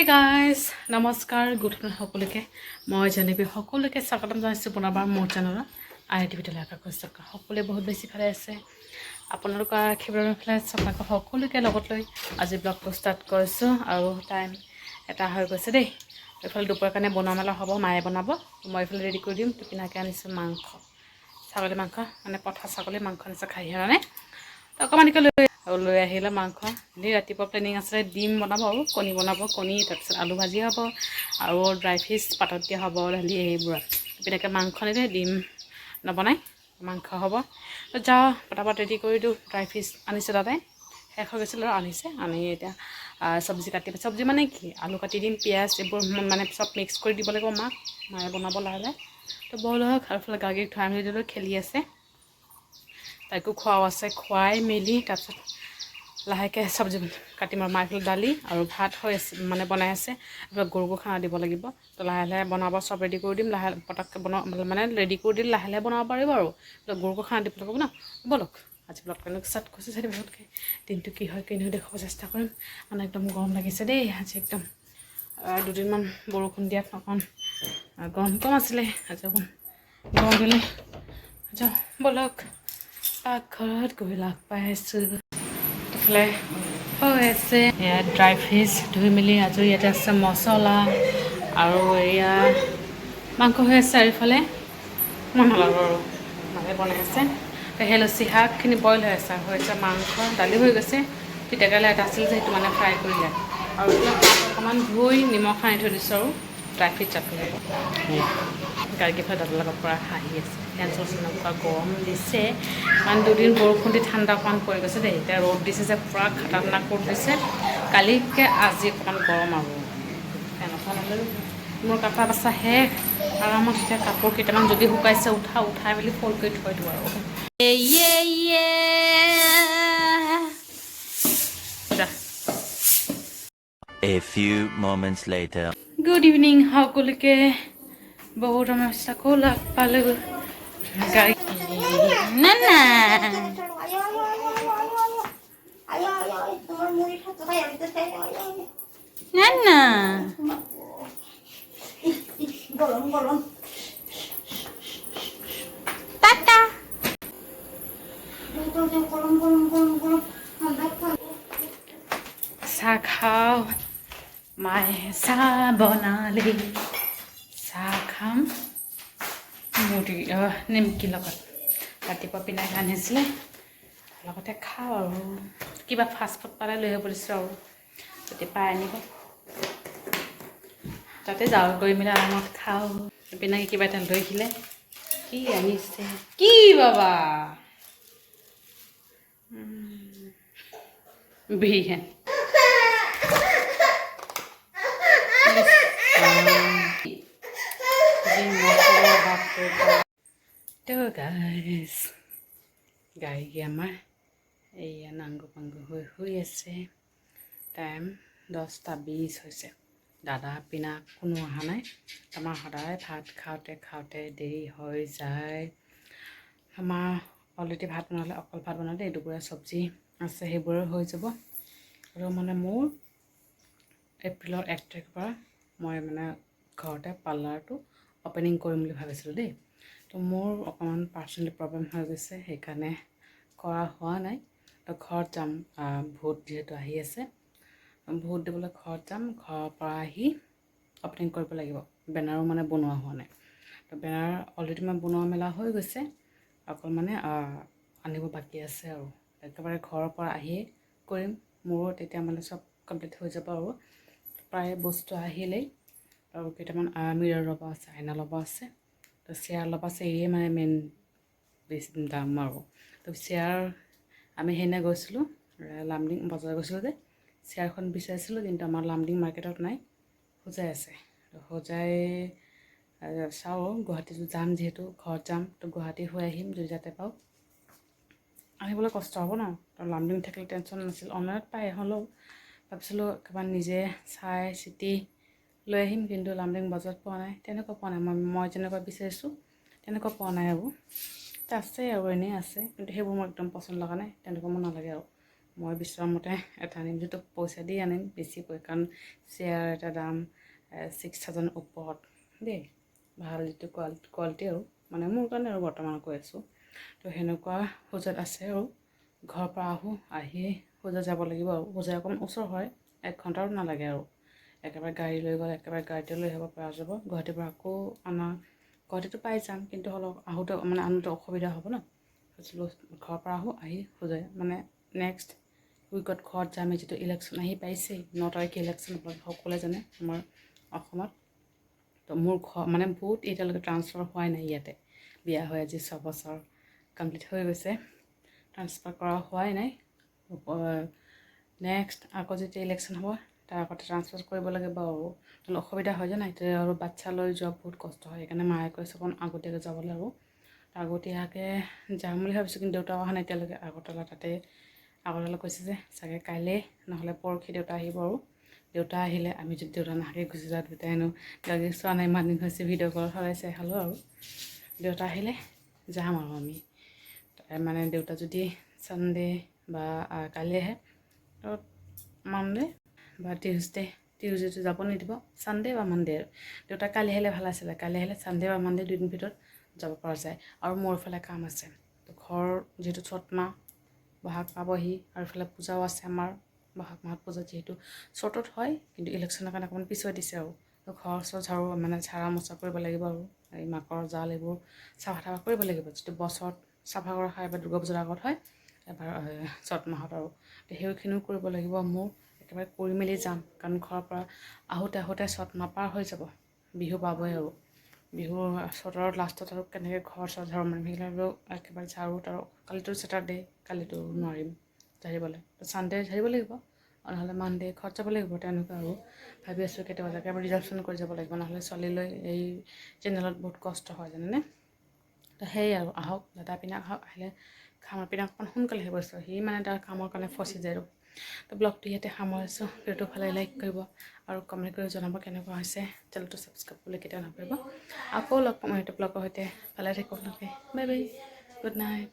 Hi guys, নমস্কাৰ good morning সকলোকে মই জানিবি সকলোকে স্বাগতম জনাইছোঁ পুনৰবাৰ মোৰ চেনেলত আইটি ভিডিঅ'লৈ আশা কৰিছোঁ সকলোৱে বহুত বেছি ভালে আছে আপোনালোকৰ আশীৰ্বাদৰ ফলত আপোনালোক সকলোকে লগত লৈ আজি ব্লগটো ষ্টাৰ্ট কৰিছোঁ আৰু টাইম এটা হৈ গৈছে দেই এইফালে দুপৰীয়াৰ কাৰণে বনোৱা মেলা হ'ব মায়ে বনাব মই এইফালে ৰেডি কৰি দিম টিফিনকে আনিছোঁ মাংস ছাগলী মাংস মানে পঠা ছাগলী মাংস আনিছোঁ খাই মানে অকণমানকৈ লৈ আহিলে মাংস ৰাতিপুৱা প্লেনিং আছে ডিম বনাব আৰু কণী বনাব কণী তাৰপিছত আলু ভাজি হ'ব আৰু ড্ৰাই ফিছ পাতত দিয়া হ'ব দালি এইবোৰ তেনেকৈ মাংস আনিলে ডিম নবনাই মাংস হ'ব যাওঁ পটাপট ৰেডি কৰি দিওঁ ড্ৰাই ফিছ আনিছোঁ তাতে শেষ হৈ গৈছিল আৰু আনি এতিয়া চব্জি কাটি চব্জি মানে কি আলু কাটি দিম পিঁয়াজ এইবোৰ মানে চব মিক্স কৰি দিব লাগিব মায়ে বনাব লাহে তো বইল হওক আৰু ফালে গাখীৰ থৈ মেলি দিলোঁ খেলি আছে তাইকো খোৱাও আছে খুৱাই মেলি তাৰপিছত লাহেকৈ চব্জি কাটিম আৰু মাইফালে দালি আৰু ভাত হৈ আছে মানে বনাই আছে গৰুকো খানা দিব লাগিব তো লাহে লাহে বনাব চব ৰেডি কৰি দিম লাহে পটককৈ মানে ৰেডি কৰি দিলে লাহে লাহে বনাব পাৰিব আৰু গৰুকো খানা দিব লাগিব ন ব'লক আজি ব্লগ কাৰণে ষ্টাৰ্ট কৰিছোঁ চাই ভালকৈ দিনটো কি হয় দেখুৱাব চেষ্টা কৰিম মানে একদম গৰম লাগিছে দেই আজি একদম দুদিনমান বৰষুণ দিয়াত অকণ গৰম কম আছিলে আজি অকণ গৰম দিলে যাওঁ ব'লক পাকঘৰত গৈ লগ পাইছোঁ এইফালে হৈ আছে এয়া ড্ৰাই ফিছ ধুই মেলি আজৰি ইয়াতে আছে মছলা আৰু এয়া মাংস হৈ আছে চাৰিওফালে মই নলাগো আৰু মানে বনাই আছে লচি শাকখিনি বইল হৈ আছে মাংস দালি হৈ গৈছে তিতাকেৰেলা এটা আছিল যে সেইটো মানে ফ্ৰাই কৰিলে আৰু এইবিলাক অকণমান ধুই নিমখ সানি থৈ দিছোঁ আৰু ড্ৰাই ফিছ চাটনি গাড়ীকেইফালে দাদাৰ লগত পৰা হাঁহি আছে টেনশ্যন নকৰা গৰম দিছে কাৰণ দুদিন বৰষুণ দি ঠাণ্ডা অকণমান পৰি গৈছে দেই এতিয়া ৰ'দ দিছে যে পূৰা খাটাৰনাক ৰ'দ দিছে কালিতকৈ আজি অকণমান গৰম আৰু ফেনখন হ'লেও মোৰ কাটা বাচা শেষ আৰামত এতিয়া কাপোৰ কেইটামান যদি শুকাইছে উঠাই মেলি ফ'ল্ড কৰি থৈ দিওঁ আৰু A few moments later. Good evening সকলোকে বহুত আমাৰ চাকো লগ পালোঁ গাড়ী না টাটা চাহ খাওঁ মায়ে চাহ বনালে চাহ খাম মুড়ি নিমকি লগত ৰাতিপুৱা পিনাই আনিছিলে লগতে খাওঁ আৰু কিবা ফাষ্টফুড পালে লৈ আহিব দিছোঁ আৰু যদি পাই আনিব তাতে যাওঁ গৈ মেলি আৰামত খাওঁ পিনাকি কিবা এটা লৈ আহিলে কি আনিছে কি বাবা বিৰিয়ানী তো গাড়ী আমাৰ এইয়া নাংগু পাংগু হৈ শুই আছে টাইম 10:20 হৈছে দাদা পিনা কোনো অহা নাই আমাৰ সদায় ভাত খাওঁতে দেৰি হৈ যায় আমাৰ অলৰেডি ভাত বনালে অকল ভাত বনালে দুপৰীয়া চব্জি আছে সেইবোৰো হৈ যাব আৰু মানে মোৰ এপ্ৰিলৰ 1 তাৰিখৰ পৰা মই মানে ঘৰতে পাৰ্লাৰটো অপেনিং কৰিম বুলি ভাবিছিলোঁ দেই তো মোৰ অকণমান পাৰ্চনেলি প্ৰব্লেম হৈ গৈছে সেইকাৰণে কৰা হোৱা নাই তো ঘৰত যাম ভোট যিহেতু আহি আছে ভোট দিবলৈ ঘৰত যাম ঘৰৰ পৰা আহি অপেনিং কৰিব লাগিব বেনাৰো মানে বনোৱা হোৱা নাই তো বেনাৰ অলৰেডি মই বনোৱা মেলা হৈ গৈছে অকল মানে আনিব বাকী আছে আৰু একেবাৰে ঘৰৰ পৰা আহিয়ে কৰিম মোৰো তেতিয়া মানে চব কমপ্লিট হৈ যাব আৰু প্ৰায় বস্তু আহিলেই আৰু কেইটামান মিৰৰ ল'ব আছে আইনা ল'ব আছে তো চেয়াৰ ল'ব আছে এয়ে মানে মেইন বেছি দাম আৰু তো চেয়াৰ আমি সেইদিনা গৈছিলোঁ লামডিং বজাৰ গৈছিলোঁ যে চেয়াৰখন বিচাৰিছিলোঁ কিন্তু আমাৰ লামডিং মাৰ্কেটত নাই হোজাই আছে তো হোজাই চাওঁ গুৱাহাটীতো যাম যিহেতু ঘৰত যাম তো গুৱাহাটী হৈ আহিম যদি যাতে পাওঁ আহিবলৈ কষ্ট হ'ব ন তো লামডিং থাকিলে টেনশ্যন নাছিল অনলাইনত পাই হ'লেও ভাবিছিলোঁ একেবাৰে নিজে চাই চিতি লৈ আহিম কিন্তু লামডিং বজাৰত পোৱা নাই তেনেকুৱা পোৱা নাই মই যেনেকুৱা বিচাৰিছোঁ তেনেকুৱা পোৱা নাই আৰু আছে আৰু এনেই আছে কিন্তু সেইবোৰ মোৰ একদম পচন্দ লগা নাই তেনেকুৱা মোৰ নালাগে আৰু মই বিচৰা মতে এটা আনিম, যিটো পইচা দি আনিম বেছি কাৰণ চেয়াৰ এটা দাম 6,000 ওপৰত দেই, ভাল যিটো কোৱালিটি আৰু মানে মোৰ কাৰণে আৰু বৰ্তমান কৈ আছোঁ। তো সেনেকুৱা হোজাত আছে আৰু ঘৰৰ পৰা আহি হোজাত যাব লাগিব আৰু হোজাত অকণমান ওচৰ হয়, 1 ঘণ্টাও নালাগে আৰু একেবাৰে গাড়ী লৈ গ'লে একেবাৰে গাড়ীতে লৈ আহিব পৰা যাব। গুৱাহাটীৰ পৰা আকৌ গুৱাহাটীতো পাই যাম, কিন্তু হ'লেও আহোঁতে মানে আনোতে অসুবিধা হ'ব ন। ঘৰৰ পৰা আহি হোজাই মানে নেক্সট উইকত ঘৰত যাম। যিটো ইলেকশ্যন আহি পাইছেই, 9 তাৰিখে ইলেকশ্যন সকলোৱে জানে আমাৰ অসমত। তো মোৰ ঘৰ মানে বহুত এতিয়ালৈকে ট্ৰান্সফাৰ হোৱাই নাই ইয়াতে, বিয়া হৈ আজি 6 বছৰ কমপ্লিট হৈ গৈছে, ট্ৰান্সফাৰ কৰা হোৱাই নাই। নেক্সট আকৌ যেতিয়া ইলেকশ্যন হ'ব তাৰ আগতে ট্ৰান্সফাৰ কৰিব লাগিব আৰু অসুবিধা হয় যে নাই, এতিয়া আৰু বাচ্ছা লৈ যোৱা বহুত কষ্ট হয়। সেইকাৰণে মায়ে কৈছে অকণ আগতীয়াকৈ যাবলৈ আৰু আগতীয়াকৈ যাম বুলি ভাবিছোঁ, কিন্তু দেউতা অহা নাই এতিয়ালৈকে। আগৰতলা কৈছে যে চাগে কাইলৈ নহ'লে পৰহি দেউতা আহিব আৰু দেউতা আহিলে আমি যদি দেউতা নাহাকে গুচি যাওঁ, দেউতাই হেনো চোৱা নাই ইমান দিন হৈছে, ভিডিঅ' কল চাই খালোঁ আৰু দেউতা আহিলে যাম আৰু আমি মানে দেউতা যদি ছানডে বা কালি আহে তো মানডে বা টিউজডেটো যাব নিদিব, ছানডে বা মানডে আৰু দেউতা কালি আহিলে ভাল আছিলে। কালি আহিলে ছানডে বা মানডে 2 দিন ভিতৰত যাব পৰা যায়। আৰু মোৰ ইফালে কাম আছে, তো ঘৰ যিহেতু চ'ত মাহ বহাগ পাবহি আৰু ইফালে পূজাও আছে আমাৰ, বহাগ মাহত পূজা যিহেতু চ'তত হয়, কিন্তু ইলেকশ্যনৰ কাৰণে অকণমান পিছুৱাই দিছে আৰু তো ঘৰ ঝাৰু মানে ঝাৰা মোচা কৰিব লাগিব আৰু এই মাকৰ জাল এইবোৰ চাফা কৰিব লাগিব, যিটো বছৰত চাফা কৰা হয়। এবাৰ দুৰ্গা পূজাৰ আগত হয়, এবাৰ চ'ত মাহত আৰু সেইখিনিও কৰিব লাগিব। মোৰ একেবাৰে কৰি মেলি যাম, কাৰণ ঘৰৰ পৰা আহোঁতে চ'ত মাহ পাৰ হৈ যাব, বিহু পাবই আৰু বিহু চ'তৰ লাষ্টত আৰু কেনেকৈ ঘৰ ঝাৰু মাৰিম, সেইবিলাক একেবাৰে ঝাৰু আৰু কালিতো ছেটাৰডে, কালিতো নোৱাৰিম ঝাৰিবলৈ, তো ছানডে ঝাৰিব লাগিব, নহ'লে মানডে ঘৰত যাব লাগিব। তেনেকুৱা আৰু ভাবি আছোঁ কেতিয়াবা একেবাৰে ৰিজাৰ্ভেশ্যন কৰি যাব লাগিব, নহ'লে ছোৱালীলৈ এই চেনেলত বহুত কষ্ট হয় জানেনে। তো সেয়ে আৰু আহক দাদা পিনাক আহক, আহিলে খামৰ পিনাক অকণ সোনকালে আহিব, সি মানে তাৰ কামৰ কাৰণে ফচি যায় আৰু। তো ব্লগটো ইয়াতে সামৰিছোঁ, ভিডিঅ'টো ভালে লাইক কৰিব আৰু কমেণ্ট কৰি জনাব কেনেকুৱা হৈছে। চেনেলটো ছাবস্ক্ৰাইব কৰিবলৈ কেতিয়াও নাপাহৰিব। আকৌ লগ পাম এইটো ব্লগৰ সৈতে, ভালে থাকিব আপোনালোকে, বাই বাই, গুড নাইট।